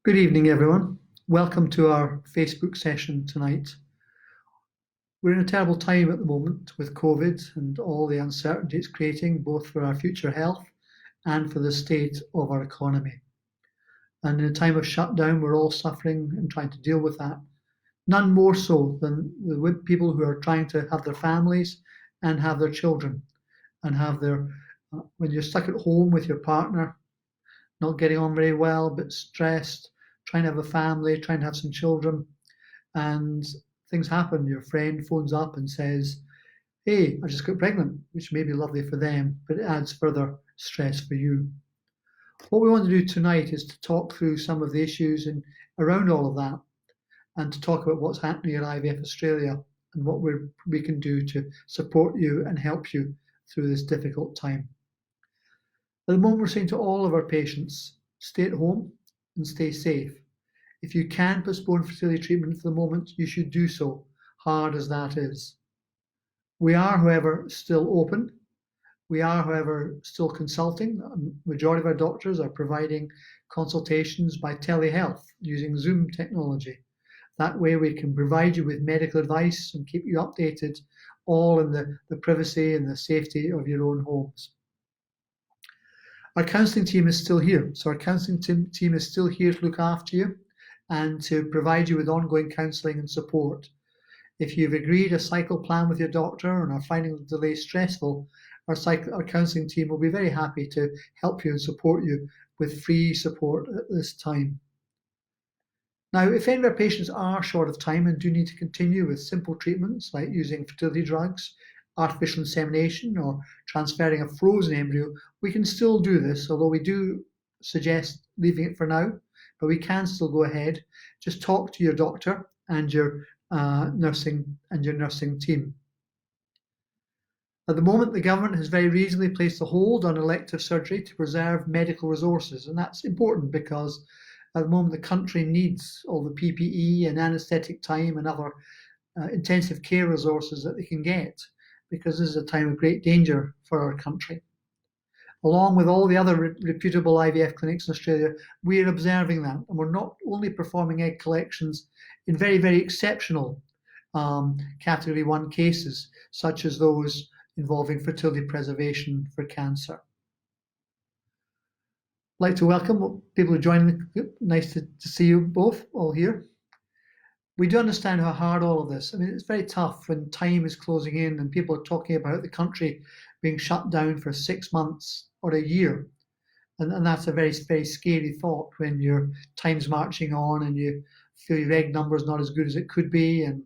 Good evening, everyone. Welcome to our Facebook session tonight. We're in a terrible time at the moment with COVID and all the uncertainty it's creating, both for our future health and for the state of our economy. And in a time of shutdown, we're all suffering and trying to deal with that. None more so than the people who are trying to have their families and have their children and have their, when you're stuck at home with your partner, not getting on very well, a bit stressed, trying to have a family, trying to have some children, and things happen. Your friend phones up and says, hey, I just got pregnant, which may be lovely for them, but it adds further stress for you. What we want to do tonight is to talk through some of the issues around all of that, and to talk about what's happening at IVF Australia and what we can do to support you and help you through this difficult time. At the moment, we're saying to all of our patients, stay at home and stay safe. If you can postpone fertility treatment for the moment, you should do so, hard as that is. We are, however, still open. We are, however, still consulting. The majority of our doctors are providing consultations by telehealth using Zoom technology. That way we can provide you with medical advice and keep you updated, all in the privacy and the safety of your own homes. Our counselling team is still here. So our counselling team is still here to look after you and to provide you with ongoing counselling and support. If you've agreed a cycle plan with your doctor and are finding the delay stressful, our counselling team will be very happy to help you and support you with free support at this time. Now, if any of our patients are short of time and do need to continue with simple treatments like using fertility drugs, artificial insemination, or transferring a frozen embryo, we can still do this, although we do suggest leaving it for now, but we can still go ahead. Just talk to your doctor and your nursing team. At the moment, the government has very reasonably placed a hold on elective surgery to preserve medical resources, and that's important because at the moment the country needs all the PPE and anaesthetic time and other intensive care resources that they can get, because this is a time of great danger for our country. Along with all the other reputable IVF clinics in Australia, we are observing that, and we're not only performing egg collections in very, very exceptional Category 1 cases, such as those involving fertility preservation for cancer. I'd like to welcome people who join the group. Nice to see you both all here. We do understand how hard all of this. I mean, it's very tough when time is closing in and people are talking about the country being shut down for 6 months or a year. And that's a very, very scary thought when your time's marching on and you feel your egg number is not as good as it could be and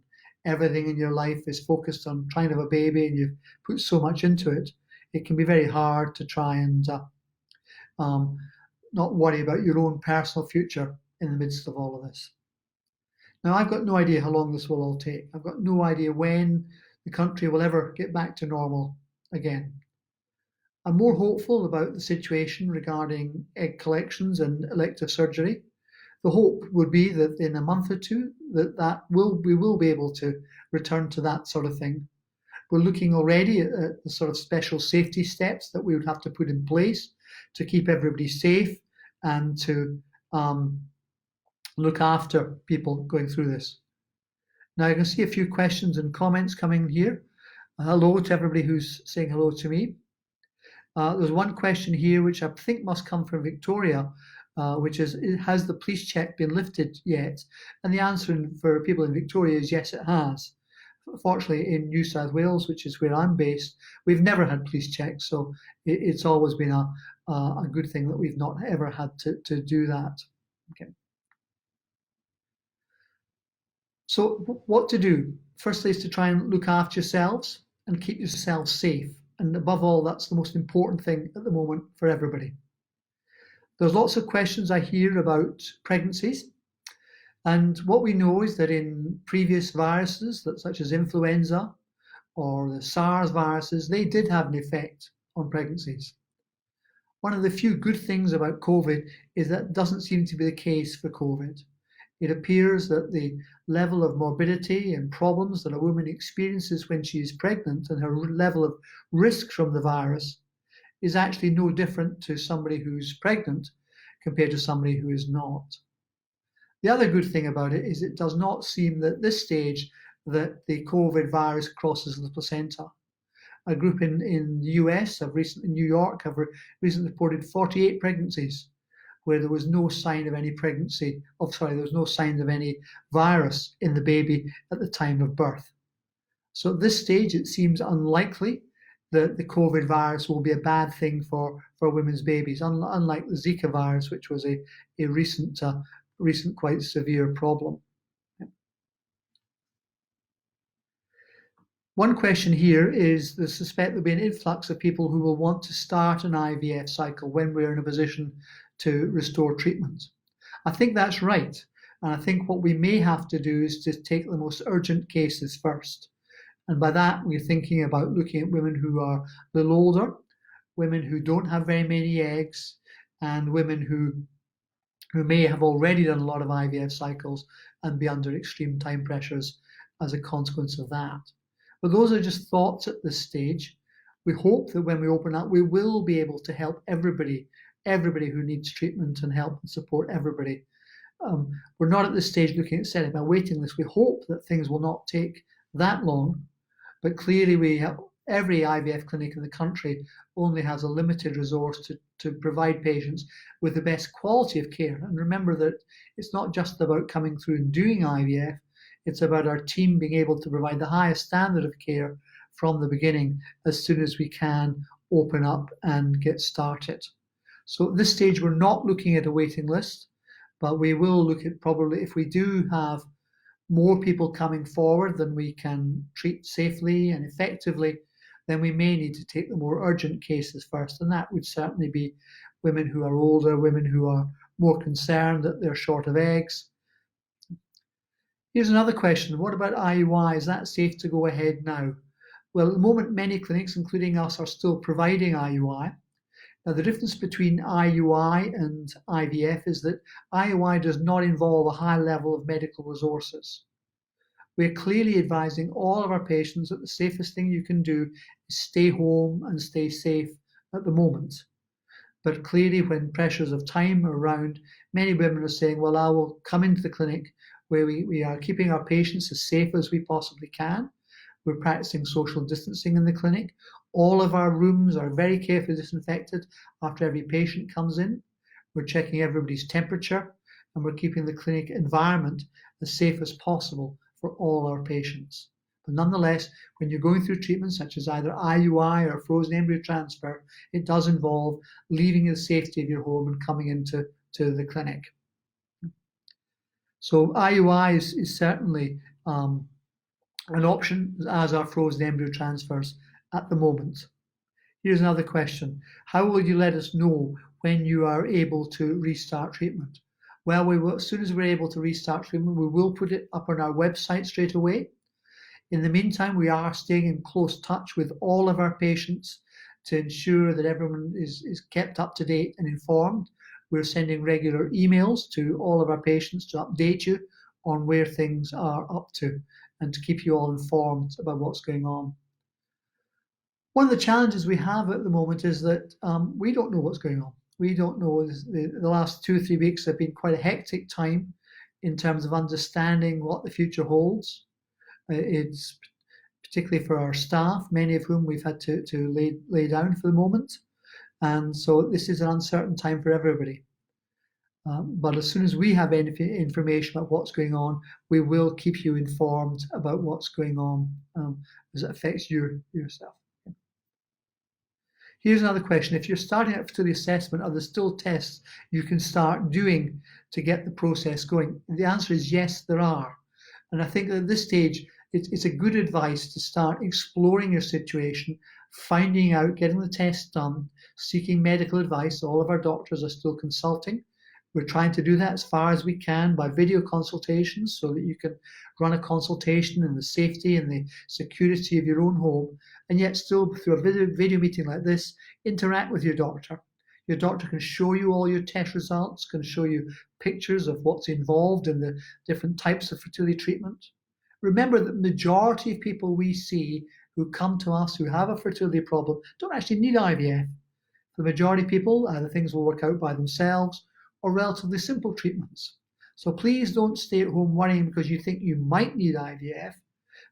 everything in your life is focused on trying to have a baby and you've put so much into it. It can be very hard to try and not worry about your own personal future in the midst of all of this. Now, I've got no idea how long this will all take. I've got no idea when the country will ever get back to normal again. I'm more hopeful about the situation regarding egg collections and elective surgery. The hope would be that in a month or two we will be able to return to that sort of thing. We're looking already at the sort of special safety steps that we would have to put in place to keep everybody safe and to look after people going through this. Now I can see a few questions and comments coming here. Hello to everybody who's saying hello to me. There's one question here which I think must come from Victoria, which is, has the police check been lifted yet? And the answer for people in Victoria is yes, it has. Fortunately, in New South Wales, which is where I'm based, we've never had police checks, so it's always been a good thing that we've not ever had to do that. Okay. So what to do? Firstly is to try and look after yourselves and keep yourselves safe. And above all, that's the most important thing at the moment for everybody. There's lots of questions I hear about pregnancies. And what we know is that in previous viruses, such as influenza or the SARS viruses, they did have an effect on pregnancies. One of the few good things about COVID is that doesn't seem to be the case for COVID. It appears that the level of morbidity and problems that a woman experiences when she is pregnant and her level of risk from the virus is actually no different to somebody who's pregnant compared to somebody who is not. The other good thing about it is it does not seem that at this stage that the COVID virus crosses the placenta. A group in the US New York have recently reported 48 pregnancies where there was no sign of any there was no signs of any virus in the baby at the time of birth. So at this stage, it seems unlikely that the COVID virus will be a bad thing for women's babies, unlike the Zika virus, which was a recent quite severe problem. One question here is the suspect there'll be an influx of people who will want to start an IVF cycle when we're in a position to restore treatment. I think that's right. And I think what we may have to do is to take the most urgent cases first. And by that, we're thinking about looking at women who are a little older, women who don't have very many eggs, and women who may have already done a lot of IVF cycles and be under extreme time pressures as a consequence of that. But those are just thoughts at this stage. We hope that when we open up, we will be able to help everybody who needs treatment and help and support everybody. We're not at this stage looking at setting a waiting list. We hope that things will not take that long, but clearly every IVF clinic in the country only has a limited resource to provide patients with the best quality of care. And remember that it's not just about coming through and doing IVF, it's about our team being able to provide the highest standard of care from the beginning as soon as we can open up and get started. So at this stage, we're not looking at a waiting list, but we will look at probably if we do have more people coming forward than we can treat safely and effectively, then we may need to take the more urgent cases first. And that would certainly be women who are older, women who are more concerned that they're short of eggs. Here's another question. What about IUI? Is that safe to go ahead now? Well, at the moment, many clinics, including us, are still providing IUI. Now, the difference between IUI and IVF is that IUI does not involve a high level of medical resources. We're clearly advising all of our patients that the safest thing you can do is stay home and stay safe at the moment. But clearly, when pressures of time are around, many women are saying, well, I will come into the clinic where we are keeping our patients as safe as we possibly can. We're practicing social distancing in the clinic. All of our rooms are very carefully disinfected after every patient comes in. We're checking everybody's temperature, and we're keeping the clinic environment as safe as possible for all our patients. But nonetheless, when you're going through treatments such as either IUI or frozen embryo transfer, it does involve leaving the safety of your home and coming into the clinic. So IUI is certainly an option, as are frozen embryo transfers at the moment. Here's another question. How will you let us know when you are able to restart treatment? Well, we will, as soon as we're able to restart treatment, we will put it up on our website straight away. In the meantime, we are staying in close touch with all of our patients to ensure that everyone is kept up to date and informed. We're sending regular emails to all of our patients to update you on where things are up to and to keep you all informed about what's going on. One of the challenges we have at the moment is that we don't know what's going on. We don't know. The last 2 or 3 weeks have been quite a hectic time in terms of understanding what the future holds. It's particularly for our staff, many of whom we've had to lay down for the moment. And so this is an uncertain time for everybody. But as soon as we have any information about what's going on, we will keep you informed about what's going on as it affects yourself. Here's another question. If you're starting at fertility assessment, are there still tests you can start doing to get the process going? And the answer is yes, there are. And I think at this stage, it's a good advice to start exploring your situation, finding out, getting the tests done, seeking medical advice. All of our doctors are still consulting. We're trying to do that as far as we can by video consultations so that you can run a consultation in the safety and the security of your own home, and yet still through a video meeting like this, interact with your doctor. Your doctor can show you all your test results, can show you pictures of what's involved in the different types of fertility treatment. Remember that the majority of people we see who come to us who have a fertility problem don't actually need IVF. For the majority of people, either things will work out by themselves or relatively simple treatments. So please don't stay at home worrying because you think you might need IVF.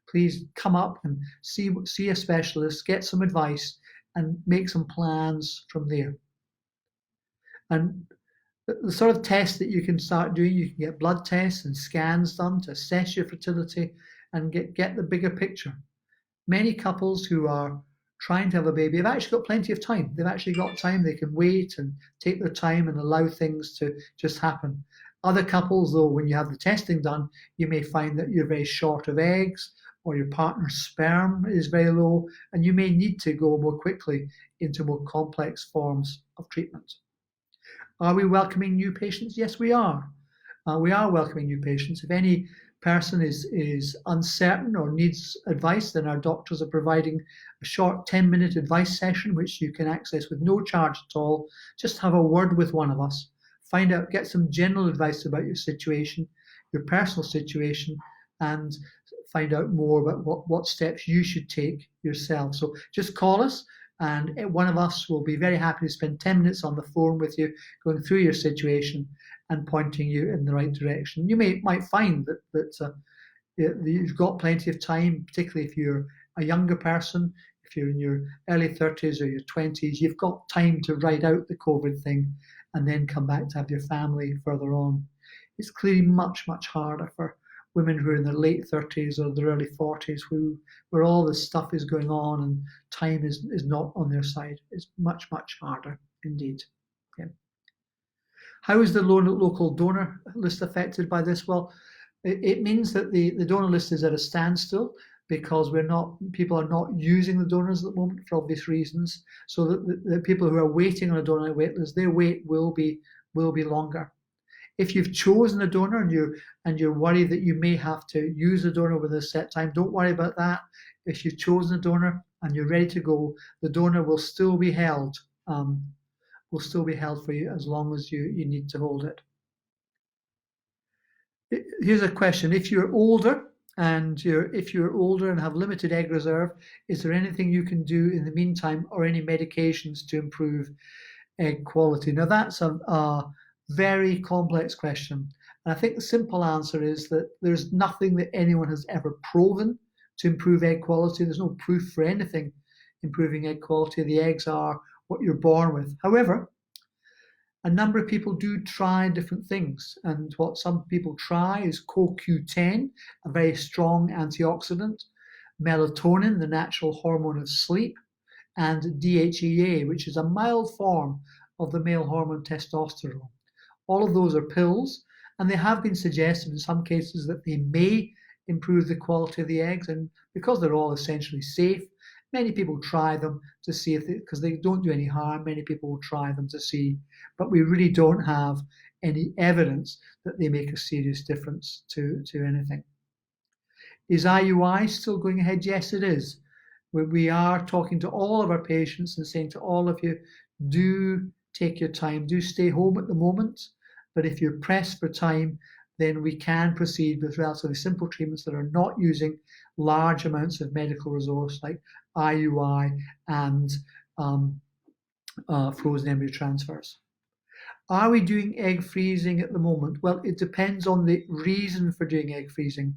Please come up and see a specialist, get some advice, and make some plans from there. And the sort of tests that you can start doing, you can get blood tests and scans done to assess your fertility and get the bigger picture. Many couples who are trying to have a baby have actually got plenty of time. They've actually got time. They can wait and take their time and allow things to just happen. Other couples, though, when you have the testing done, you may find that you're very short of eggs or your partner's sperm is very low, and you may need to go more quickly into more complex forms of treatment. Are we welcoming new patients? Yes, we are. We are welcoming new patients. If any person is uncertain or needs advice, then our doctors are providing a short 10-minute advice session, which you can access with no charge at all. Just have a word with one of us. Find out, get some general advice about your situation, your personal situation, and find out more about what steps you should take yourself. So just call us, and one of us will be very happy to spend 10 minutes on the phone with you, going through your situation and pointing you in the right direction. You might find that you've got plenty of time, particularly if you're a younger person. If you're in your early 30s or your 20s, you've got time to ride out the COVID thing and then come back to have your family further on. It's clearly much, much harder for women who are in their late 30s or their early 40s, where all this stuff is going on and time is not on their side. It's much, much harder indeed. Okay. How is the local donor list affected by this? Well, it means that the donor list is at a standstill because people are not using the donors at the moment for obvious reasons. So that the people who are waiting on a donor wait list, their wait will be longer. If you've chosen a donor and you're worried that you may have to use a donor with a set time, don't worry about that. If you've chosen a donor and you're ready to go, the donor will still be held. Will still be held for you as long as you need to hold it. Here's a question: if you're older and have limited egg reserve, is there anything you can do in the meantime or any medications to improve egg quality? Now that's a very complex question. And I think the simple answer is that there's nothing that anyone has ever proven to improve egg quality. There's no proof for anything improving egg quality. The eggs are what you're born with. However, a number of people do try different things. And what some people try is CoQ10, a very strong antioxidant, melatonin, the natural hormone of sleep, and DHEA, which is a mild form of the male hormone testosterone. All of those are pills, and they have been suggested in some cases that they may improve the quality of the eggs. And because they're all essentially safe, many people try them to see because they don't do any harm, many people will try them to see. But we really don't have any evidence that they make a serious difference to anything. Is IUI still going ahead? Yes, it is. We are talking to all of our patients and saying to all of you, do take your time, do stay home at the moment. But if you're pressed for time, then we can proceed with relatively simple treatments that are not using large amounts of medical resource like IUI and frozen embryo transfers. Are we doing egg freezing at the moment? Well, it depends on the reason for doing egg freezing.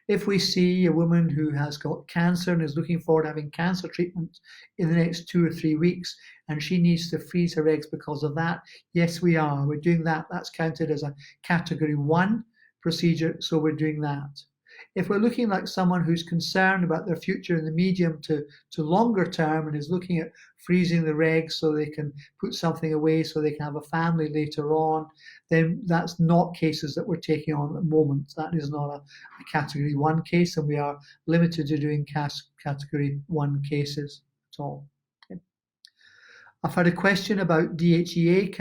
If we see a woman who has got cancer and is looking forward to having cancer treatment in the next 2 or 3 weeks, and she needs to freeze her eggs because of that, yes, we are. We're doing that. That's counted as a category 1 procedure, so we're doing that. If we're looking like someone who's concerned about their future in the medium to longer term and is looking at freezing their eggs so they can put something away so they can have a family later on, then that's not cases that we're taking on at the moment. That is not a category 1 case, and we are limited to doing category 1 cases at all. Okay. I've had a question about DHEA.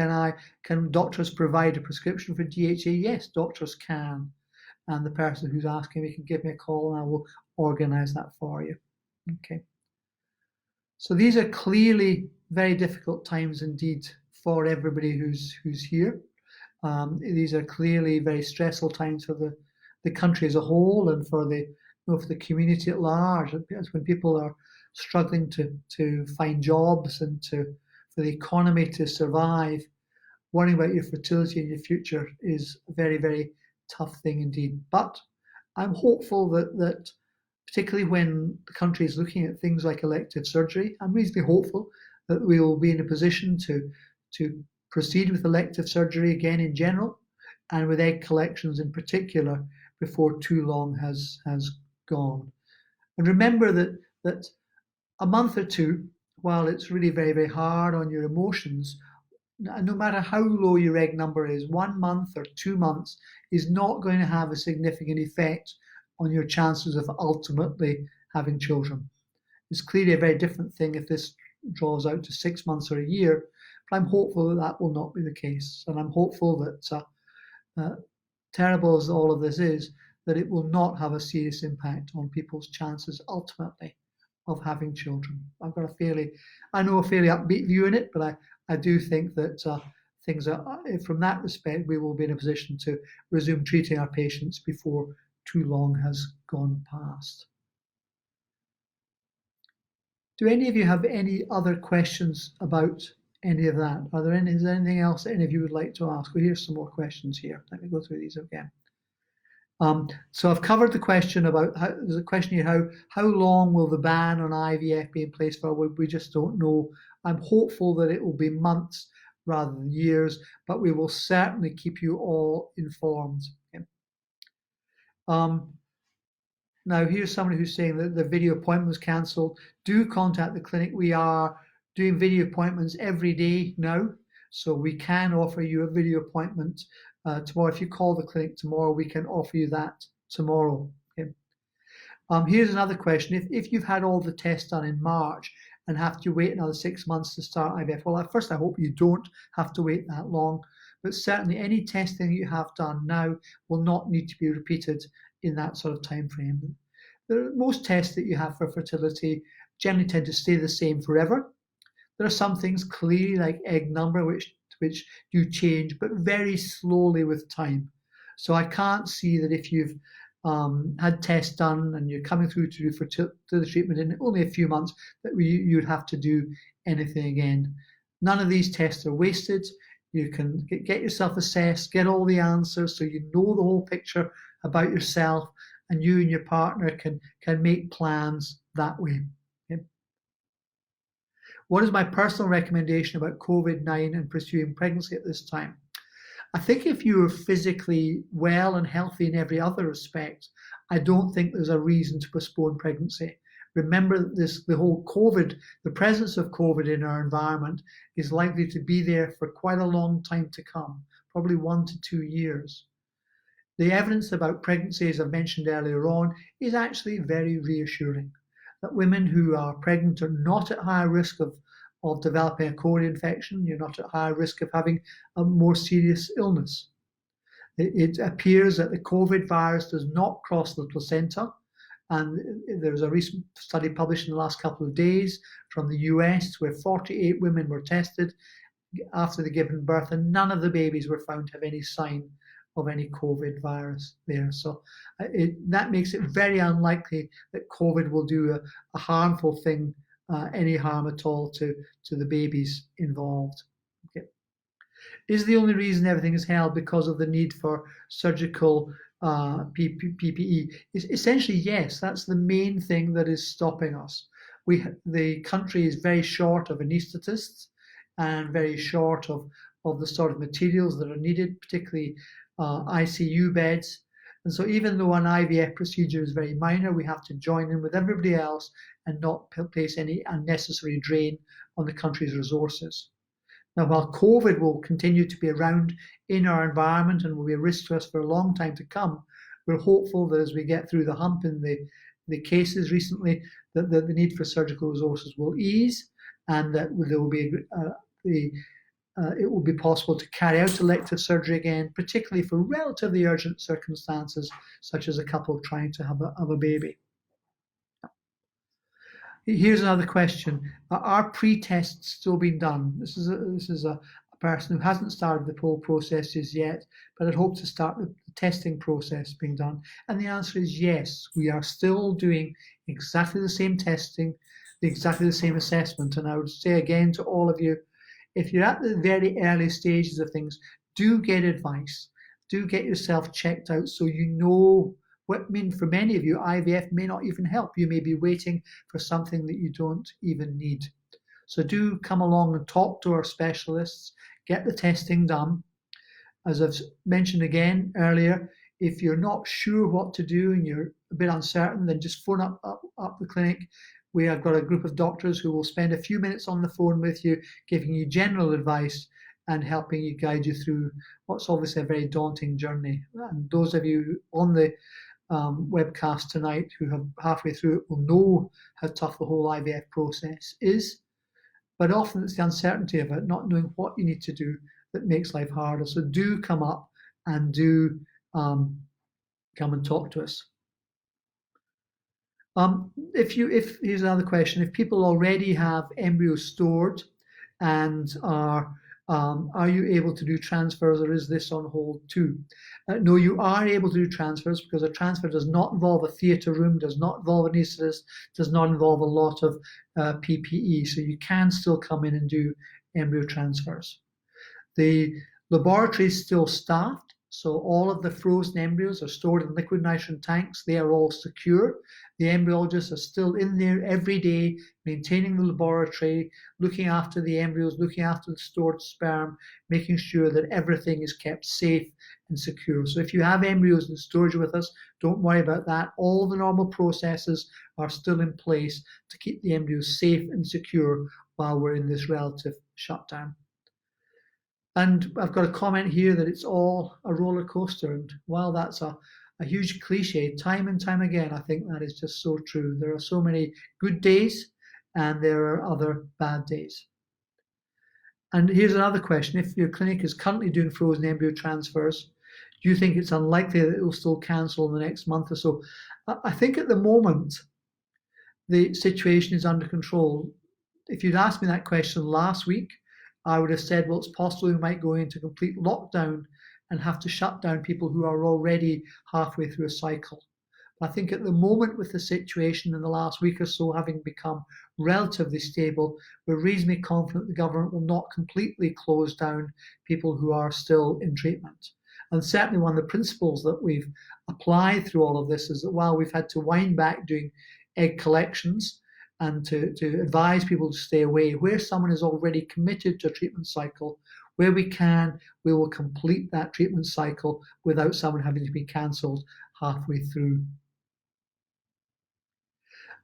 Can doctors provide a prescription for DHEA? Yes, doctors can. And the person who's asking me can give me a call and I will organize that for you. Okay. So these are clearly very difficult times indeed for everybody who's here. These are clearly very stressful times for the country as a whole and for the community at large. It's when people are struggling to find jobs and for the economy to survive. worrying about your fertility in your future is a very, very tough thing indeed. But I'm hopeful that particularly when the country is looking at things like elective surgery, I'm reasonably hopeful that we will be in a position to proceed with elective surgery again in general, and with egg collections in particular, before too long has gone. And remember that a month or two, while it's really very, very hard on your emotions, no matter how low your egg number is, 1 month or 2 months is not going to have a significant effect on your chances of ultimately having children. It's clearly a very different thing if this draws out to 6 months or a year, but I'm hopeful that that will not be the case. And I'm hopeful that, terrible as all of this is, that it will not have a serious impact on people's chances ultimately of having children. I know a fairly upbeat view in it, but I do think that things are, from that respect, we will be in a position to resume treating our patients before too long has gone past. Do any of you have any other questions about any of that? Is there anything else that any of you would like to ask? Well, here's some more questions here. Let me go through these again. So I've covered the question about, there's a question here, how long will the ban on IVF be in place for? We just don't know. I'm hopeful that it will be months rather than years, but we will certainly keep you all informed. Okay. Now, here's somebody who's saying that the video appointment was cancelled. Do contact the clinic. We are doing video appointments every day now, so we can offer you a video appointment tomorrow. If you call the clinic tomorrow, we can offer you that tomorrow. Okay. Here's another question. If you've had all the tests done in March and have to wait another 6 months to start IVF, well, at first I hope you don't have to wait that long, but certainly any testing you have done now will not need to be repeated in that sort of time frame. Most tests that you have for fertility generally tend to stay the same forever. There are some things clearly like egg number which do change, but very slowly with time. So I can't see that if you've had tests done and you're coming through to do fertility treatment in only a few months, that you'd have to do anything again. None of these tests are wasted. You can get yourself assessed, get all the answers so you know the whole picture about yourself, and you and your partner can make plans that way. Okay? What is my personal recommendation about COVID-19 and pursuing pregnancy at this time? I think if you're physically well and healthy in every other respect, I don't think there's a reason to postpone pregnancy. Remember that the whole COVID, the presence of COVID in our environment is likely to be there for quite a long time to come, probably 1 to 2 years. The evidence about pregnancy, as I mentioned earlier on, is actually very reassuring. That women who are pregnant are not at higher risk of developing a COVID infection. You're not at higher risk of having a more serious illness. It appears that the COVID virus does not cross the placenta. And there's a recent study published in the last couple of days from the US where 48 women were tested after they'd given birth, and none of the babies were found to have any sign of any COVID virus there. So that makes it very unlikely that COVID will do a harmful thing, any harm at all to the babies involved. Okay. Is the only reason everything is held because of the need for surgical PPE? Essentially, yes, that's the main thing that is stopping us. The country is very short of anaesthetists and very short of the sort of materials that are needed, particularly ICU beds. And so even though an IVF procedure is very minor, we have to join in with everybody else and not place any unnecessary drain on the country's resources. Now, while COVID will continue to be around in our environment and will be a risk to us for a long time to come, we're hopeful that as we get through the hump in the cases recently, that the need for surgical resources will ease, and that there will be it will be possible to carry out elective surgery again, particularly for relatively urgent circumstances, such as a couple trying to have a baby. Here's another question. Are pre-tests still being done? This is a person who hasn't started the whole processes yet, but had hoped to start the testing process being done. And the answer is yes, we are still doing exactly the same testing, exactly the same assessment. And I would say again to all of you, if you're at the very early stages of things, do get advice. Do get yourself checked out so you know what, I mean, for many of you, IVF may not even help. You may be waiting for something that you don't even need. So do come along and talk to our specialists, get the testing done. As I've mentioned again earlier, if you're not sure what to do and you're a bit uncertain, then just phone up the clinic. We have got a group of doctors who will spend a few minutes on the phone with you, giving you general advice and helping you, guide you through what's obviously a very daunting journey. And those of you on the webcast tonight who have halfway through it will know how tough the whole IVF process is. But often it's the uncertainty of it, not knowing what you need to do, that makes life harder. So do come up and do come and talk to us. Here's another question: if people already have embryos stored and are you able to do transfers, or is this on hold too? No, you are able to do transfers, because a transfer does not involve a theatre room, does not involve anaesthetist, does not involve a lot of PPE. So you can still come in and do embryo transfers. The laboratory is still staffed, so all of the frozen embryos are stored in liquid nitrogen tanks. They are all secure. The embryologists are still in there every day, maintaining the laboratory, looking after the embryos, looking after the stored sperm, making sure that everything is kept safe and secure. So if you have embryos in storage with us, don't worry about that. All the normal processes are still in place to keep the embryos safe and secure while we're in this relative shutdown. And I've got a comment here that it's all a roller coaster. And while that's a huge cliche, time and time again, I think that is just so true. There are so many good days and there are other bad days. And here's another question: if your clinic is currently doing frozen embryo transfers, do you think it's unlikely that it will still cancel in the next month or so? I think at the moment, the situation is under control. If you'd asked me that question last week, I would have said, well, it's possible we might go into complete lockdown and have to shut down people who are already halfway through a cycle. But I think at the moment, with the situation in the last week or so having become relatively stable, we're reasonably confident the government will not completely close down people who are still in treatment. And certainly one of the principles that we've applied through all of this is that while we've had to wind back doing egg collections and to advise people to stay away, where someone is already committed to a treatment cycle, where we can, we will complete that treatment cycle without someone having to be cancelled halfway through.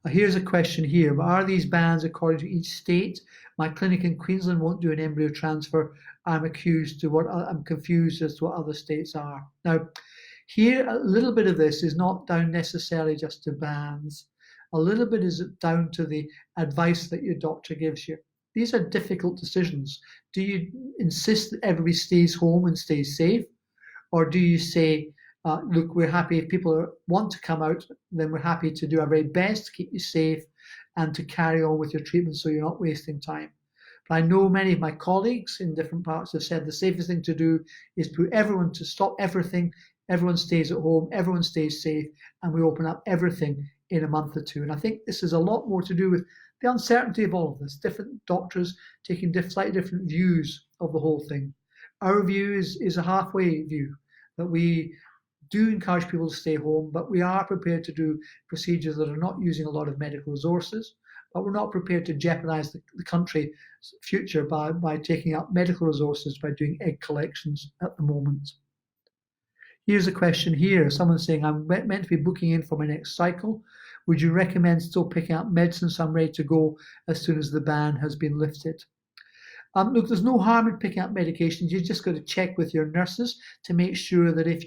Here's a question here: are these bans according to each state? My clinic in Queensland won't do an embryo transfer. I'm confused as to what other states are. Now, here a little bit of this is not down necessarily just to bans. A little bit is down to the advice that your doctor gives you. These are difficult decisions. Do you insist that everybody stays home and stays safe? Or do you say, look, we're happy if people want to come out, then we're happy to do our very best to keep you safe and to carry on with your treatment so you're not wasting time. But I know many of my colleagues in different parts have said the safest thing to do is put everyone to stop everything, everyone stays at home, everyone stays safe, and we open up everything in a month or two. And I think this is a lot more to do with the uncertainty of all of this, different doctors taking slightly different views of the whole thing. Our view is a halfway view, that we do encourage people to stay home, but we are prepared to do procedures that are not using a lot of medical resources, but we're not prepared to jeopardize the country's future by taking up medical resources by doing egg collections at the moment. Here's a question here. Someone's saying, I'm meant to be booking in for my next cycle. Would you recommend still picking up medicine so I'm ready to go as soon as the ban has been lifted? Look, there's no harm in picking up medications. You just got to check with your nurses to make sure that if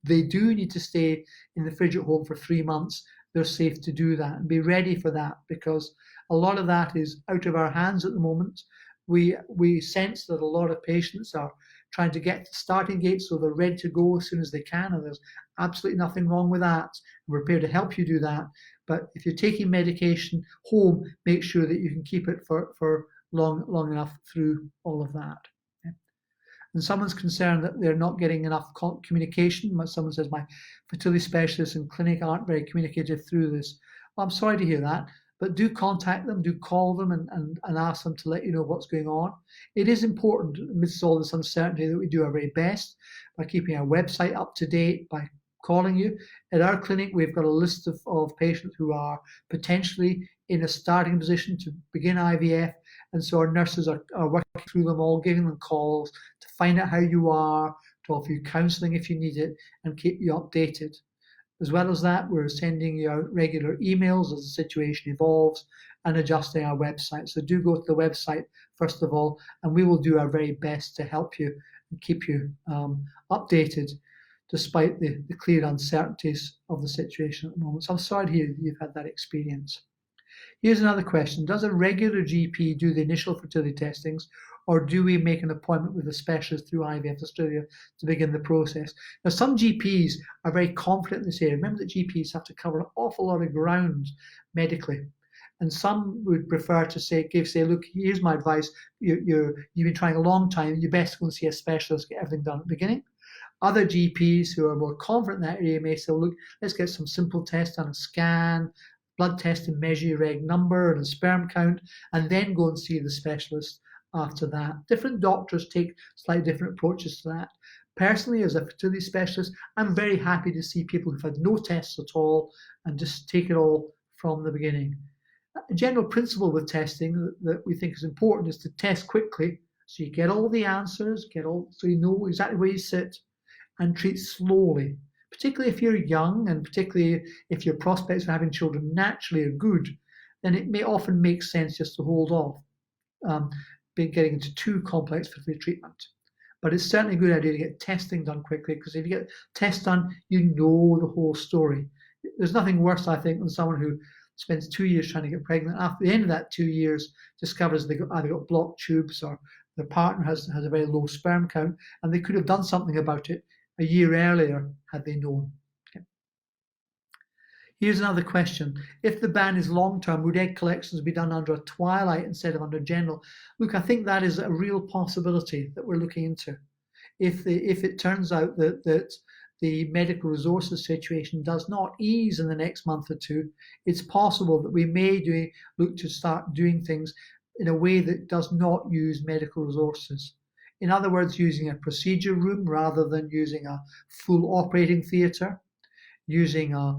they do need to stay in the fridge at home for 3 months, they're safe to do that, and be ready for that, because a lot of that is out of our hands at the moment. We sense that a lot of patients are trying to get to starting gate so they're ready to go as soon as they can, and there's absolutely nothing wrong with that. We're prepared to help you do that. But if you're taking medication home, make sure that you can keep it for long enough through all of that. Okay. And someone's concerned that they're not getting enough communication. Someone says, my fertility specialist and clinic aren't very communicative through this. Well, I'm sorry to hear that. But do contact them, do call them and ask them to let you know what's going on. It is important amidst all this uncertainty that we do our very best by keeping our website up to date, by calling you. At our clinic, we've got a list of patients who are potentially in a starting position to begin IVF. And so our nurses are working through them all, giving them calls to find out how you are, to offer you counselling if you need it, and keep you updated. As well as that, we're sending you out regular emails as the situation evolves and adjusting our website. So do go to the website, first of all, and we will do our very best to help you and keep you updated despite the clear uncertainties of the situation at the moment. So I'm sorry to hear you've had that experience. Here's another question. Does a regular GP do the initial fertility testings, or do we make an appointment with a specialist through IVF Australia to begin the process? Now, some GPs are very confident in this area. Remember that GPs have to cover an awful lot of ground medically. And some would prefer to say, look, here's my advice. You've been trying a long time. You best go and see a specialist, get everything done at the beginning. Other GPs who are more confident in that area may say, look, let's get some simple tests on a scan, blood test and measure your egg number and a sperm count, and then go and see the specialist after that. Different doctors take slightly different approaches to that. Personally, as a fertility specialist, I'm very happy to see people who've had no tests at all and just take it all from the beginning. A general principle with testing that we think is important is to test quickly so you get all the answers, so you know exactly where you sit, and treat slowly. Particularly if you're young, and particularly if your prospects for having children naturally are good, then it may often make sense just to hold off getting into too complex fertility treatment. But it's certainly a good idea to get testing done quickly, because if you get tests done, you know the whole story. There's nothing worse, I think, than someone who spends 2 years trying to get pregnant. After the end of that 2 years, discovers they've either got blocked tubes or their partner has a very low sperm count, and they could have done something about it a year earlier had they known. Okay. Here's another question. If the ban is long-term, would egg collections be done under a twilight instead of under general? Look, I think that is a real possibility that we're looking into. If it turns out that the medical resources situation does not ease in the next month or two, it's possible that we may look to start doing things in a way that does not use medical resources. In other words, using a procedure room rather than using a full operating theatre, using a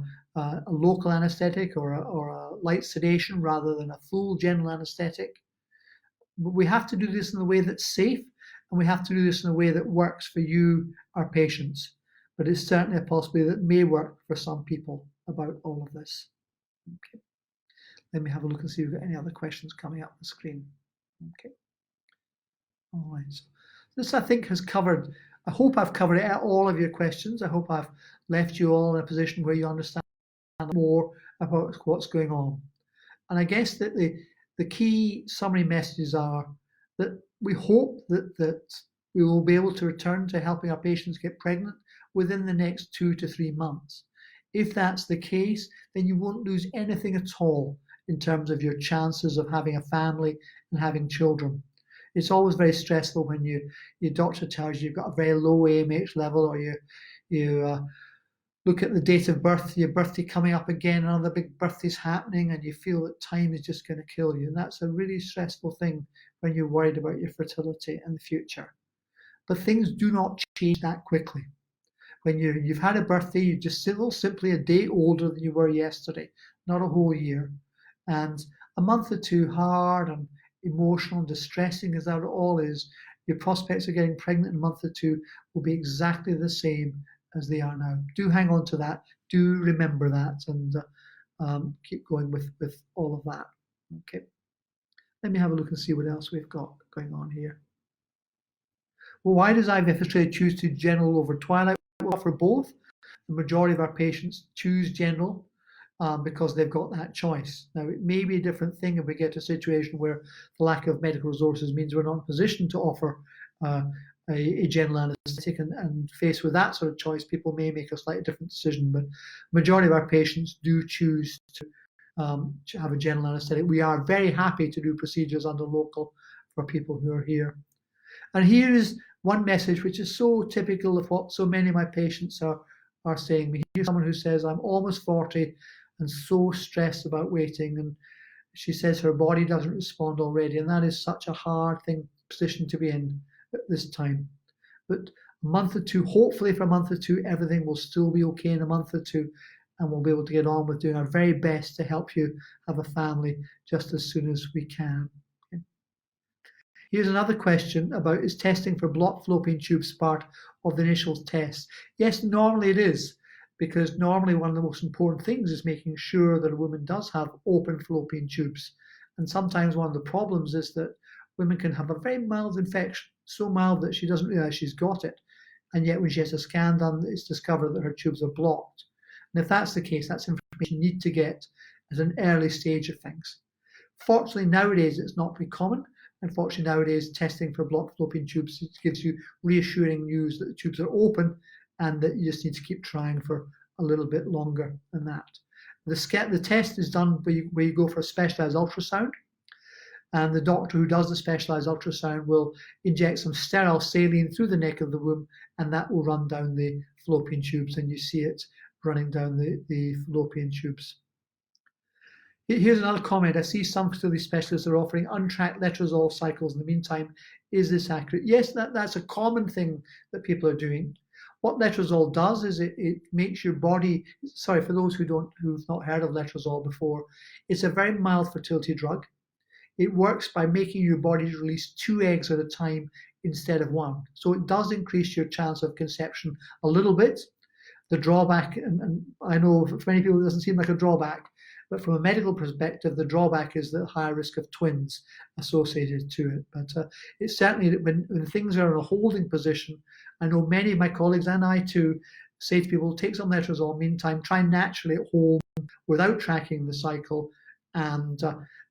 local anaesthetic or a light sedation rather than a full general anaesthetic. But we have to do this in a way that's safe, and we have to do this in a way that works for you, our patients. But it's certainly a possibility that may work for some people about all of this. Okay. Let me have a look and see if we've got any other questions coming up on the screen. Okay. All right. So this, I think, has covered, I hope I've covered all of your questions. I hope I've left you all in a position where you understand more about what's going on. And I guess that the key summary messages are that we hope that we will be able to return to helping our patients get pregnant within the next 2 to 3 months. If that's the case, then you won't lose anything at all in terms of your chances of having a family and having children. It's always very stressful when your doctor tells you you've got a very low AMH level, or you look at the date of birth, your birthday coming up again, another big birthday's happening, and you feel that time is just going to kill you. And that's a really stressful thing when you're worried about your fertility and the future. But things do not change that quickly. When you've had a birthday, you're just simply a day older than you were yesterday, not a whole year. And a month or two, hard and emotional and distressing as that all is, your prospects of getting pregnant in a month or two will be exactly the same as they are now. Do hang on to that. Do remember that, and keep going with all of that. Okay. Let me have a look and see what else we've got going on here. Well, why does IVF Australia choose to general over twilight? We offer both. The majority of our patients choose general because they've got that choice. Now, it may be a different thing if we get to a situation where the lack of medical resources means we're not in a position to offer a general anaesthetic, and faced with that sort of choice, people may make a slightly different decision. But majority of our patients do choose to have a general anaesthetic. We are very happy to do procedures under local for people who are here. And here is one message which is so typical of what so many of my patients are saying. Here's someone who says, I'm almost 40 and so stressed about waiting, and She says her body doesn't respond already, and that is such a hard position to be in at this time. But a month or two, hopefully for a month or two, everything will still be okay in a month or two, and we'll be able to get on with doing our very best to help you have a family just as soon as we can. Okay. Here's another question about, is testing for blocked fallopian tubes part of the initial test? Yes, normally it is, because normally one of the most important things is making sure that a woman does have open fallopian tubes. And sometimes one of the problems is that women can have a very mild infection, so mild that she doesn't realize she's got it. And yet when she has a scan done, it's discovered that her tubes are blocked. And if that's the case, that's information you need to get at an early stage of things. Fortunately, nowadays, it's not very common. Unfortunately, nowadays, testing for blocked fallopian tubes gives you reassuring news that the tubes are open and that you just need to keep trying for a little bit longer than that. The test is done where you go for a specialized ultrasound, and the doctor who does the specialized ultrasound will inject some sterile saline through the neck of the womb, and that will run down the fallopian tubes, and you see it running down the fallopian tubes. Here's another comment. I see some fertility specialists are offering untracked letrozole cycles in the meantime. Is this accurate? Yes, that's a common thing that people are doing. What letrozole does is it makes your body, sorry, for those who've not heard of letrozole before, it's a very mild fertility drug. It works by making your body release 2 eggs at a time instead of 1. So it does increase your chance of conception a little bit. The drawback, and I know for many people it doesn't seem like a drawback, but from a medical perspective, the drawback is the higher risk of twins associated to it. But it's certainly that when things are in a holding position, I know many of my colleagues and I too say to people, take some letrozole meantime, try naturally at home without tracking the cycle, and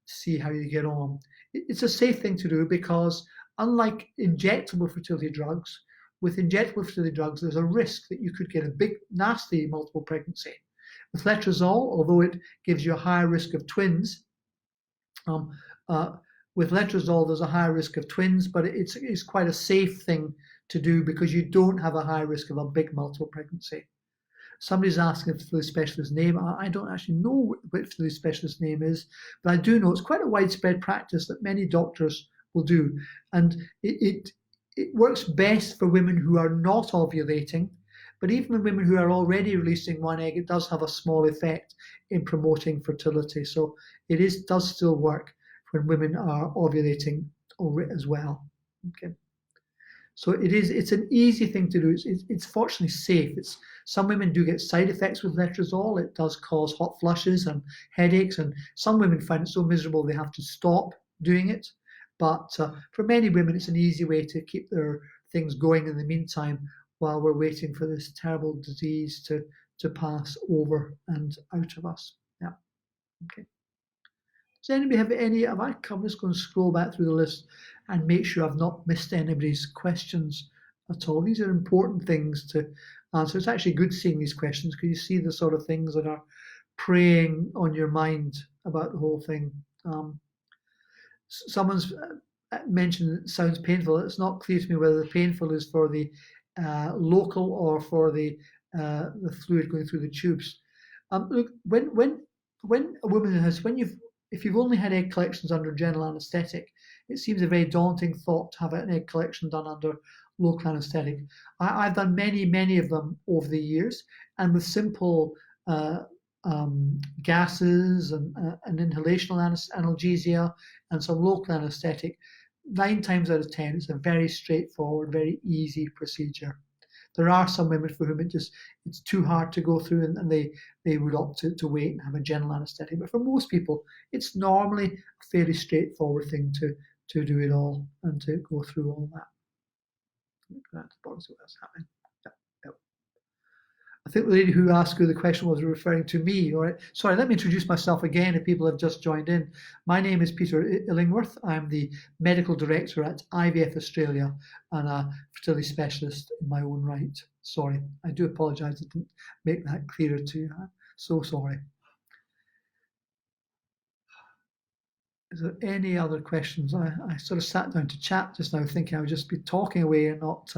see how you get on. It's a safe thing to do because unlike injectable fertility drugs, with injectable fertility drugs, there's a risk that you could get a big, nasty multiple pregnancy. With letrozole, although it gives you a higher risk of twins, with letrozole there's a higher risk of twins, but it's quite a safe thing to do because you don't have a high risk of a big multiple pregnancy. Somebody's asking for the specialist name. I don't actually know what the specialist name is, but I do know it's quite a widespread practice that many doctors will do. And it works best for women who are not ovulating, but even in women who are already releasing 1 egg, it does have a small effect in promoting fertility. So it does still work when women are ovulating as well. Okay. So it's an easy thing to do. It's fortunately safe. Some women do get side effects with letrozole. It does cause hot flushes and headaches, and some women find it so miserable they have to stop doing it. But for many women, it's an easy way to keep their things going in the meantime while we're waiting for this terrible disease to pass over and out of us. Yeah. Okay. Does anybody have any? I'm just going to scroll back through the list and make sure I've not missed anybody's questions at all. These are important things to answer. It's actually good seeing these questions because you see the sort of things that are preying on your mind about the whole thing. Someone's mentioned it sounds painful. It's not clear to me whether the painful is for the local or for the fluid going through the tubes. Look, when a woman has, if you've only had egg collections under general anaesthetic, it seems a very daunting thought to have an egg collection done under local anaesthetic. I've done many of them over the years, and with simple gases and inhalational analgesia and some local anaesthetic, 9 times out of 10, it's a very straightforward, very easy procedure. There are some women for whom it's too hard to go through, and they would opt to wait and have a general anaesthetic. But for most people, it's normally a fairly straightforward thing to do it all and to go through all that. That's what's happening. Yeah. I think the lady who asked who the question was referring to me. All right. Sorry, let me introduce myself again if people have just joined in. My name is Peter Illingworth. I'm the medical director at IVF Australia and a fertility specialist in my own right. Sorry, I do apologise. I didn't make that clearer to you. So sorry. Is there any other questions? I sort of sat down to chat just now thinking I would just be talking away and not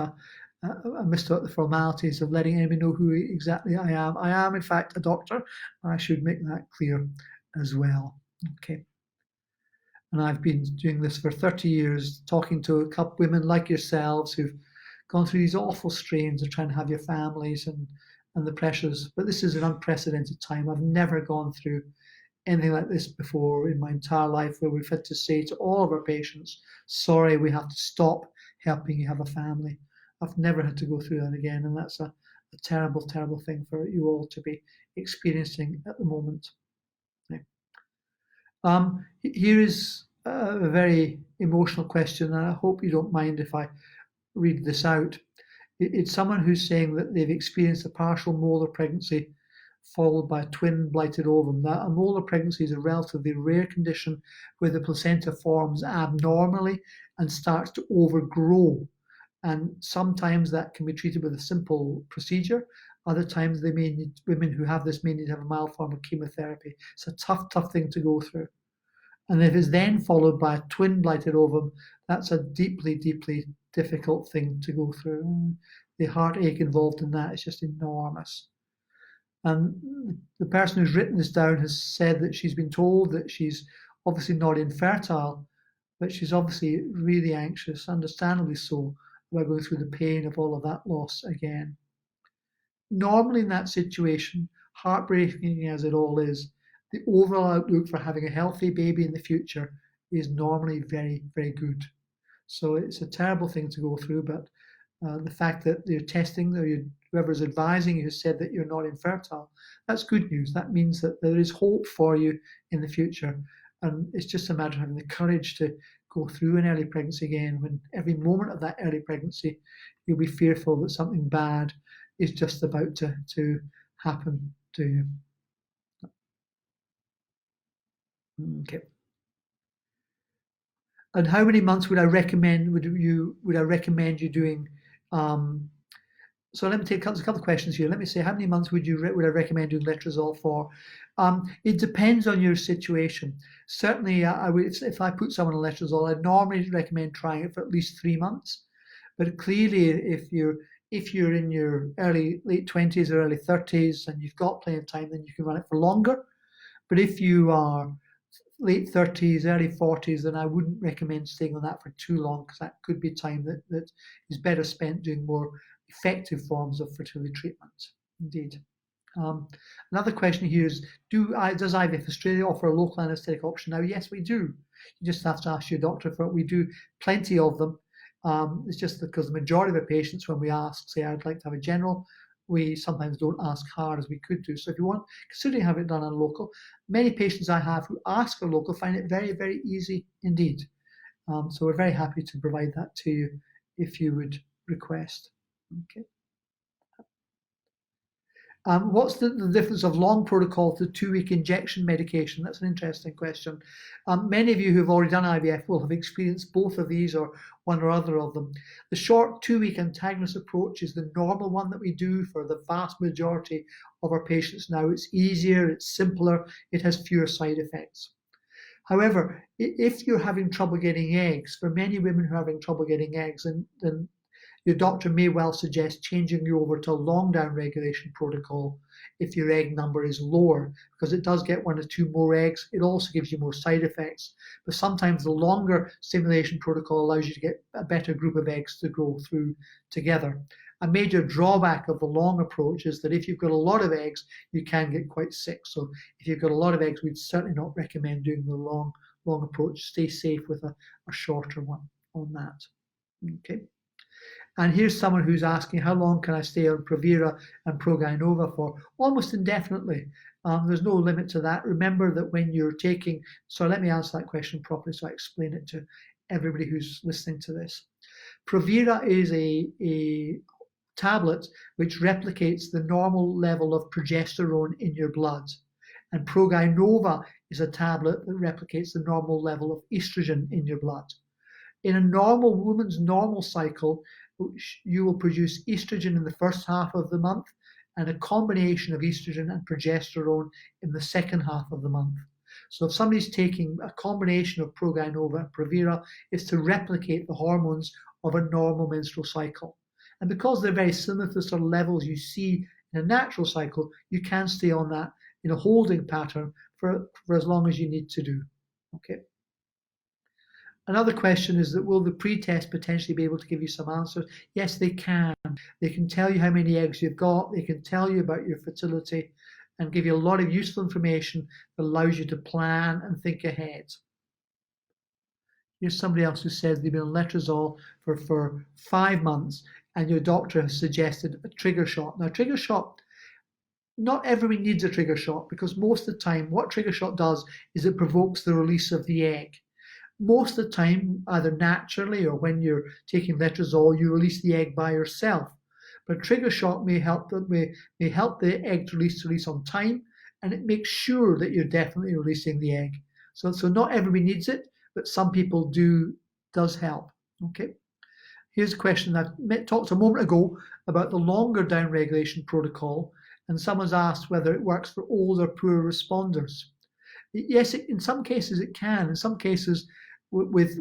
I missed out the formalities of letting anybody know who exactly I am. I am, in fact, a doctor. I should make that clear as well. Okay. And I've been doing this for 30 years, talking to a couple women like yourselves who've gone through these awful strains of trying to have your families and the pressures. But this is an unprecedented time. I've never gone through anything like this before in my entire life, where we've had to say to all of our patients, sorry, we have to stop helping you have a family. I've never had to go through that again, and that's a terrible, terrible thing for you all to be experiencing at the moment. Here is a very emotional question, and I hope you don't mind if I read this out. It's someone who's saying that they've experienced a partial molar pregnancy followed by a twin blighted ovum. Now, a molar pregnancy is a relatively rare condition where the placenta forms abnormally and starts to overgrow. And sometimes that can be treated with a simple procedure. Other times women who have this may need to have a mild form of chemotherapy. It's a tough, tough thing to go through. And if it's then followed by a twin blighted ovum, that's a deeply, deeply difficult thing to go through. The heartache involved in that is just enormous. And the person who's written this down has said that she's been told that she's obviously not infertile, but she's obviously really anxious, understandably so, about going through the pain of all of that loss again. Normally in that situation, heartbreaking as it all is, the overall outlook for having a healthy baby in the future is normally very, very good. So it's a terrible thing to go through, but the fact that you're testing, or whoever's advising you has said that you're not infertile, that's good news. That means that there is hope for you in the future. And it's just a matter of having the courage to go through an early pregnancy again, when every moment of that early pregnancy, you'll be fearful that something bad is just about to happen to you. Okay. And how many months would I recommend you doing? So let me take a couple of questions here. Let me say, how many months would I recommend doing Letrozole for? It depends on your situation. Certainly, I would, if I put someone on Letrozole, I'd normally recommend trying it for at least 3 months. But clearly, if you're in your late 20s or early 30s and you've got plenty of time, then you can run it for longer. But if you are late 30s, early 40s, then I wouldn't recommend staying on that for too long, because that could be time that is better spent doing more effective forms of fertility treatment. Indeed. Another question here is, does IVF Australia offer a local anaesthetic option now? Yes, we do. You just have to ask your doctor for it. We do plenty of them. It's just because the majority of our patients, when we ask, say, I'd like to have a general, we sometimes don't ask hard as we could do. So if you want, considering having it done on local, many patients I have who ask for local find it very, very easy indeed. So we're very happy to provide that to you if you would request. Okay. What's the difference of long protocol to 2-week injection medication? That's an interesting question. Many of you who've already done IVF will have experienced both of these or one or other of them. The short 2-week antagonist approach is the normal one that we do for the vast majority of our patients now. It's easier, it's simpler, it has fewer side effects. However, if you're having trouble getting eggs, for many women who are having trouble getting eggs, then your doctor may well suggest changing you over to a long down regulation protocol if your egg number is lower, because it does get 1 or 2 more eggs. It also gives you more side effects, but sometimes the longer stimulation protocol allows you to get a better group of eggs to grow through together. A major drawback of the long approach is that if you've got a lot of eggs, you can get quite sick. So if you've got a lot of eggs, we'd certainly not recommend doing the long approach. Stay safe with a shorter one on that. Okay. And here's someone who's asking, how long can I stay on Provera and Progainova for? Almost indefinitely. There's no limit to that. Remember that when you're taking, so let me answer that question properly so I explain it to everybody who's listening to this. Provera is a tablet which replicates the normal level of progesterone in your blood. And Progainova is a tablet that replicates the normal level of estrogen in your blood. In a normal woman's normal cycle, you will produce estrogen in the first half of the month and a combination of estrogen and progesterone in the second half of the month. So if somebody's taking a combination of Progainova and Provera, it's to replicate the hormones of a normal menstrual cycle. And because they're very similar to the sort of levels you see in a natural cycle, you can stay on that in a holding pattern for as long as you need to do. Okay. Another question is that will the pre-test potentially be able to give you some answers? Yes, they can. They can tell you how many eggs you've got. They can tell you about your fertility and give you a lot of useful information that allows you to plan and think ahead. Here's somebody else who says they've been on letrozole for 5 months and your doctor has suggested a trigger shot. Now, trigger shot, not everybody needs a trigger shot because most of the time what trigger shot does is it provokes the release of the egg. Most of the time, either naturally or when you're taking letrozole, you release the egg by yourself. But a trigger shot may help the egg to release on time, and it makes sure that you're definitely releasing the egg. So not everybody needs it, but some people does help. Okay. Here's a question I talked a moment ago about the longer down regulation protocol, and someone's asked whether it works for older poor responders. Yes, in some cases it can. In some cases, with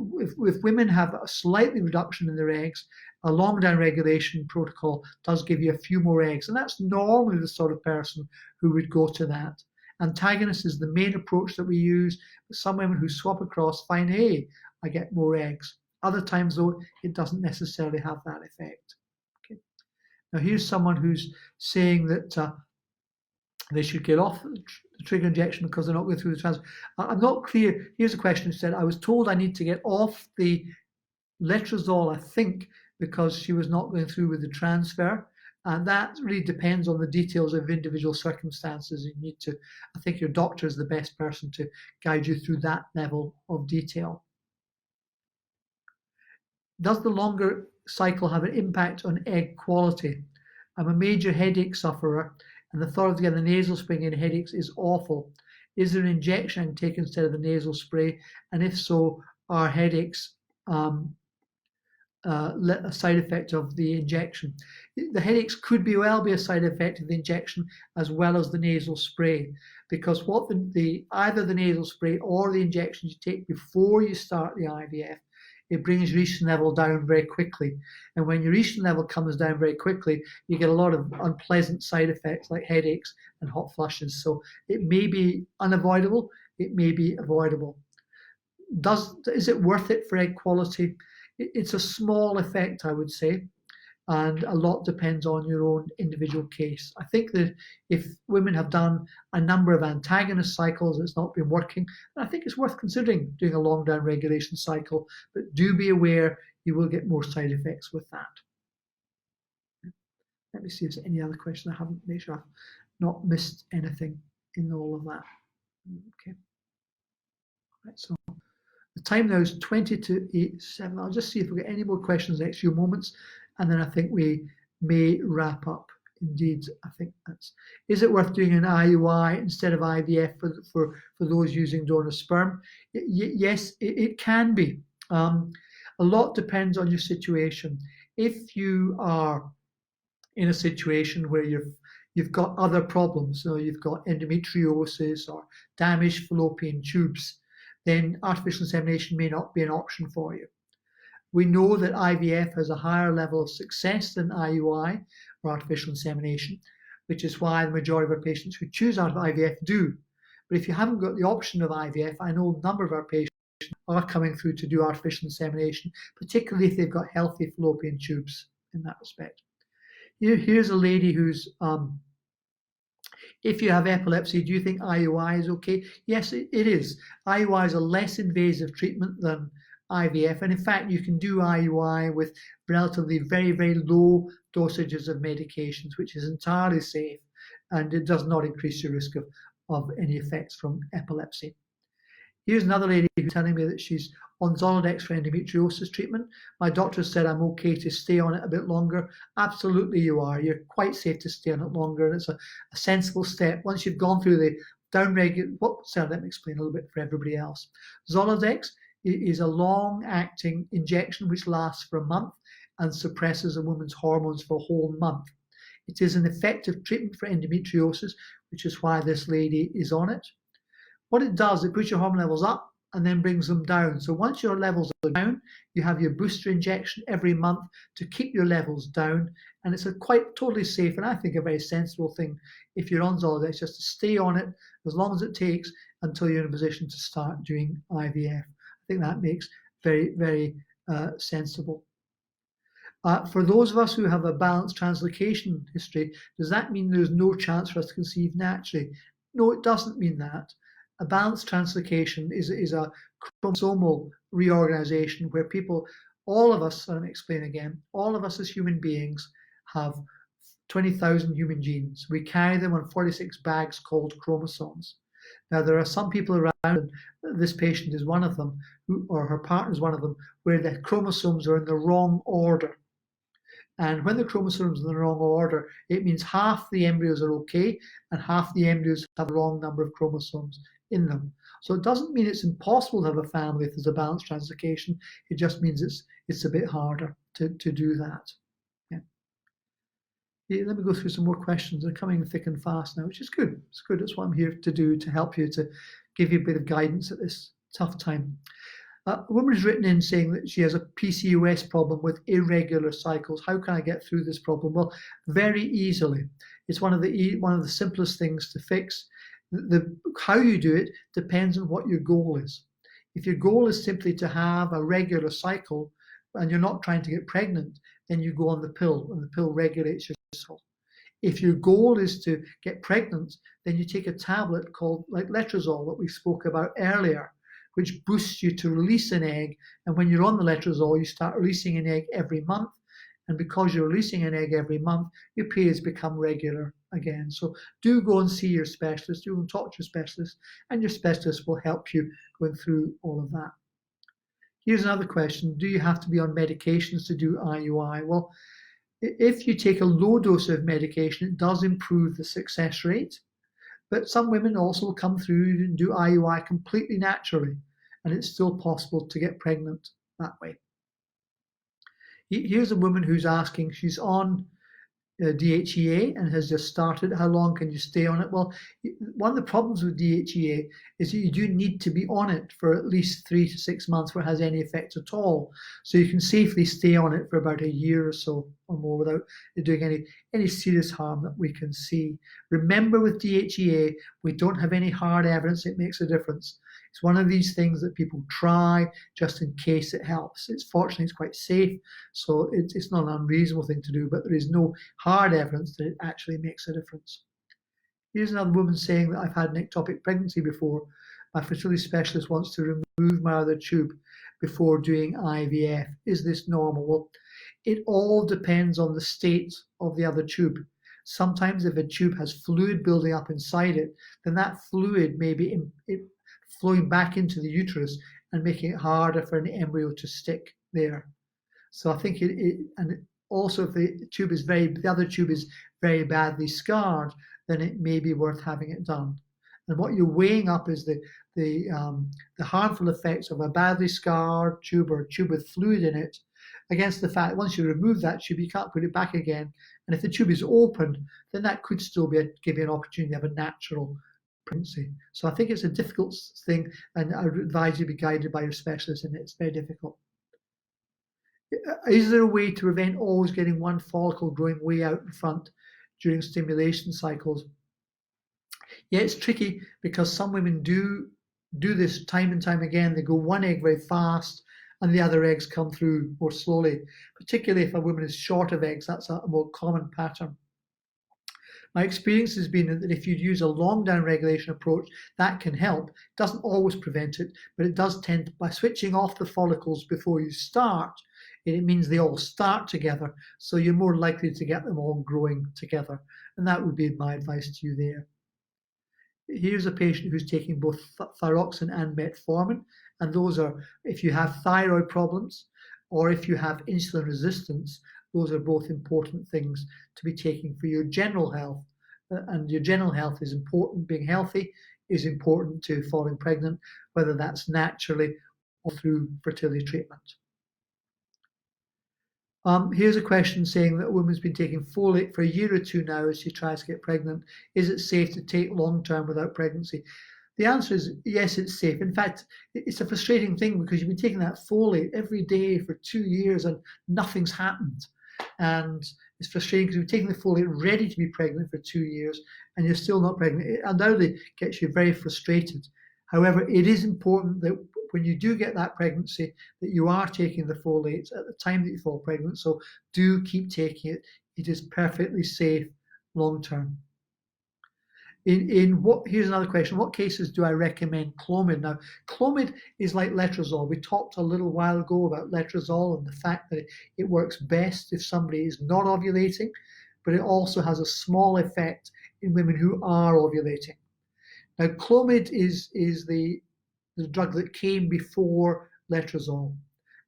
women have a slightly reduction in their eggs, a long down regulation protocol does give you a few more eggs, and that's normally the sort of person who would go to that. Antagonist is the main approach that we use, but some women who swap across find, hey, I get more eggs. Other times, though, it doesn't necessarily have that effect. Okay. Now, here's someone who's saying that they should get off the trigger injection because they're not going through the transfer. I'm not clear. Here's a question who said, I was told I need to get off the letrozole, I think, because she was not going through with the transfer. And that really depends on the details of individual circumstances. You need to, I think your doctor is the best person to guide you through that level of detail. Does the longer cycle have an impact on egg quality? I'm a major headache sufferer, and the thought of getting the nasal spray in headaches is awful. Is there an injection I can take instead of the nasal spray? And if so, are headaches a side effect of the injection? The headaches could well be a side effect of the injection as well as the nasal spray, because what either the nasal spray or the injection you take before you start the IVF, it brings your estrogen level down very quickly. And when your estrogen level comes down very quickly, you get a lot of unpleasant side effects like headaches and hot flushes. So it may be unavoidable, it may be avoidable. Is it worth it for egg quality? It's a small effect, I would say, and a lot depends on your own individual case. I think that if women have done a number of antagonist cycles, it's not been working, I think it's worth considering doing a long down regulation cycle, but do be aware you will get more side effects with that. Let me see if there's any other question I haven't made sure I've not missed anything in all of that. Okay. Right, so the time now is 20 to 7. I'll just see if we get any more questions in the next few moments, and then I think we may wrap up. Indeed, I think that's. Is it worth doing an IUI instead of IVF for those using donor sperm? Yes, it can be. A lot depends on your situation. If you are in a situation where you've got other problems, so you've got endometriosis or damaged fallopian tubes, then artificial insemination may not be an option for you. We know that IVF has a higher level of success than IUI or artificial insemination, which is why the majority of our patients who choose IVF do. But if you haven't got the option of IVF, I know a number of our patients are coming through to do artificial insemination, particularly if they've got healthy fallopian tubes in that respect. Here's a lady who's if you have epilepsy, do you think IUI is okay? Yes, it is. IUI is a less invasive treatment than IVF. And in fact, you can do IUI with relatively very, very low dosages of medications, which is entirely safe. And it does not increase your risk of any effects from epilepsy. Here's another lady who's telling me that she's on Zoladex for endometriosis treatment. My doctor said I'm okay to stay on it a bit longer. Absolutely you are. You're quite safe to stay on it longer. And it's a sensible step. Once you've gone through the downregulation, let me explain a little bit for everybody else. Zoladex is a long-acting injection which lasts for a month and suppresses a woman's hormones for a whole month. It is an effective treatment for endometriosis, which is why this lady is on it. What it does, it puts your hormone levels up and then brings them down. So once your levels are down, you have your booster injection every month to keep your levels down. And it's a quite totally safe and I think a very sensible thing if you're on Zoladex, just to stay on it as long as it takes until you're in a position to start doing IVF. I think that makes very, very sensible. For those of us who have a balanced translocation history, does that mean there's no chance for us to conceive naturally? No, it doesn't mean that. A balanced translocation is a chromosomal reorganization where people, all of us, let me explain again, all of us as human beings have 20,000 human genes. We carry them on 46 bags called chromosomes. Now, there are some people around, and this patient is one of them, or her partner is one of them, where the chromosomes are in the wrong order. And when the chromosomes are in the wrong order, it means half the embryos are okay and half the embryos have the wrong number of chromosomes in them. So it doesn't mean it's impossible to have a family if there's a balanced translocation. It just means it's a bit harder to do that. Yeah, let me go through some more questions. They're coming thick and fast now, which is good. It's good. It's what I'm here to do, to help you, to give you a bit of guidance at this tough time. A woman has written in saying that she has a PCOS problem with irregular cycles. How can I get through this problem? Well, very easily. It's one of the simplest things to fix. How you do it depends on what your goal is. If your goal is simply to have a regular cycle and you're not trying to get pregnant, then you go on the pill, and the pill regulates your cycle. If your goal is to get pregnant, then you take a tablet called like Letrozole that we spoke about earlier, which boosts you to release an egg. And when you're on the Letrozole, you start releasing an egg every month. And because you're releasing an egg every month, your periods become regular again. So do go and see your specialist, do go and talk to your specialist, and your specialist will help you going through all of that. Here's another question. Do you have to be on medications to do IUI? Well, if you take a low dose of medication, it does improve the success rate. But some women also come through and do IUI completely naturally, and it's still possible to get pregnant that way. Here's a woman who's asking, she's on DHEA and has just started. How long can you stay on it? Well, one of the problems with DHEA is that you do need to be on it for at least 3 to 6 months where it has any effect at all. So you can safely stay on it for about a year or so or more without it doing any serious harm that we can see. Remember, with DHEA, we don't have any hard evidence it makes a difference. It's one of these things that people try just in case it helps. Fortunately, it's quite safe, so it's not an unreasonable thing to do, but there is no hard evidence that it actually makes a difference. Here's another woman saying that I've had an ectopic pregnancy before. My fertility specialist wants to remove my other tube before doing IVF. Is this normal? Well, it all depends on the state of the other tube. Sometimes if a tube has fluid building up inside it, then that fluid may be flowing back into the uterus and making it harder for an embryo to stick there. So I think and also if the other tube is very badly scarred, then it may be worth having it done. And what you're weighing up is the harmful effects of a badly scarred tube or a tube with fluid in it against the fact once you remove that tube, you can't put it back again. And if the tube is open, then that could still give you an opportunity to have a natural pregnancy. So I think it's a difficult thing, and I would advise you to be guided by your specialist, and it's very difficult. Is there a way to prevent always getting one follicle growing way out in front during stimulation cycles? Yeah, it's tricky because some women do this time and time again. They go one egg very fast and the other eggs come through more slowly, particularly if a woman is short of eggs. That's a more common pattern. My experience has been that if you use a long down regulation approach, that can help. It doesn't always prevent it, but it does tend, by switching off the follicles before you start, it means they all start together, so you're more likely to get them all growing together. And that would be my advice to you there. Here's a patient who's taking both thyroxine and metformin, and those are, if you have thyroid problems or if you have insulin resistance, those are both important things to be taking for your general health. And your general health is important. Being healthy is important to falling pregnant, whether that's naturally or through fertility treatment. Here's a question saying that a woman's been taking folate for a year or two now as she tries to get pregnant. Is it safe to take long-term without pregnancy? The answer is yes, it's safe. In fact, it's a frustrating thing because you've been taking that folate every day for 2 years and nothing's happened. And it's frustrating because you're taking the folate ready to be pregnant for 2 years and you're still not pregnant. It undoubtedly gets you very frustrated. However, it is important that when you do get that pregnancy that you are taking the folates at the time that you fall pregnant. So do keep taking it. It is perfectly safe long term. Here's another question. What cases do I recommend Clomid? Now, Clomid is like Letrozole. We talked a little while ago about Letrozole and the fact that it works best if somebody is not ovulating, but it also has a small effect in women who are ovulating. Now, Clomid is the drug that came before Letrozole.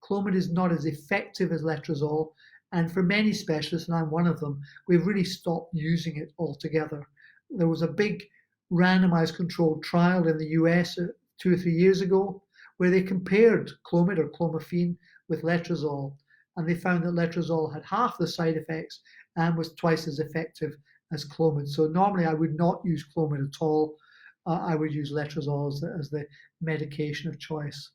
Clomid is not as effective as Letrozole, and for many specialists, and I'm one of them, we've really stopped using it altogether. There was a big randomized controlled trial in the US 2 or 3 years ago where they compared Clomid or clomiphene with Letrozole, and they found that Letrozole had half the side effects and was twice as effective as Clomid. So normally I would not use Clomid at all. I would use Letrozole as the medication of choice.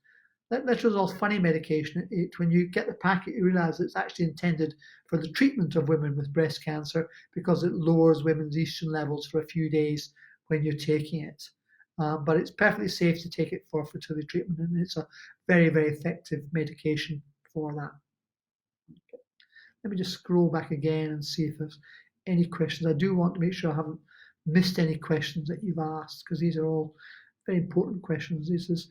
Letrozole's funny medication. When you get the packet, you realize it's actually intended for the treatment of women with breast cancer because it lowers women's estrogen levels for a few days when you're taking it. But it's perfectly safe to take it for fertility treatment, and it's a very, very effective medication for that. Okay. Let me just scroll back again and see if there's any questions. I do want to make sure I haven't missed any questions that you've asked, because these are all very important questions. This is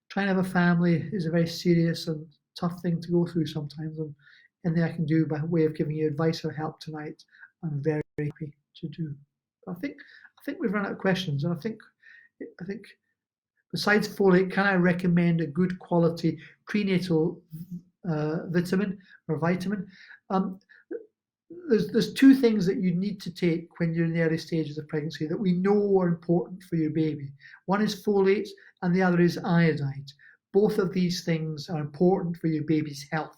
trying to have a family is a very serious and tough thing to go through sometimes, and anything I can do by way of giving you advice or help tonight, I'm very, very happy to do. I think we've run out of questions, and I think besides folate, can I recommend a good quality prenatal vitamin? There's two things that you need to take when you're in the early stages of pregnancy that we know are important for your baby. One is folate and the other is iodide. Both of these things are important for your baby's health.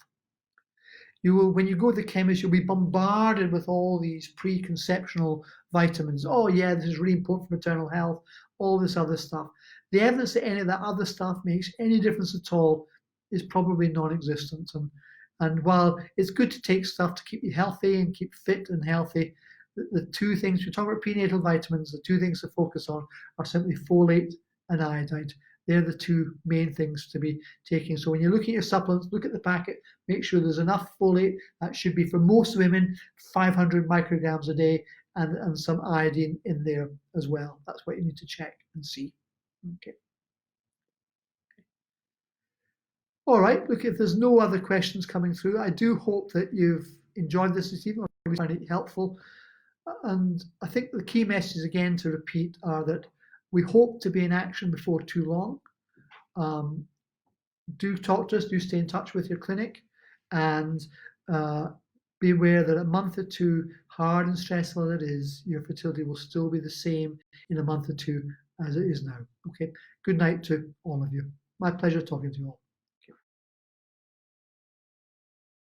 When you go to the chemist, you'll be bombarded with all these preconceptional vitamins. Oh yeah, this is really important for maternal health, all this other stuff. The evidence that any of that other stuff makes any difference at all is probably non-existent. And while it's good to take stuff to keep you healthy and keep fit and healthy, the two things, we talk about prenatal vitamins, the two things to focus on are simply folate and iodide. They're the two main things to be taking. So when you're looking at your supplements, look at the packet, make sure there's enough folate. That should be, for most women, 500 micrograms a day, and some iodine in there as well. That's what you need to check and see. Okay. All right, look, if there's no other questions coming through, I do hope that you've enjoyed this evening, or found it helpful. And I think the key messages, again, to repeat, are that we hope to be in action before too long. Do talk to us, do stay in touch with your clinic, and be aware that a month or two, hard and stressful as it is, your fertility will still be the same in a month or two as it is now. Okay, good night to all of you. My pleasure talking to you all.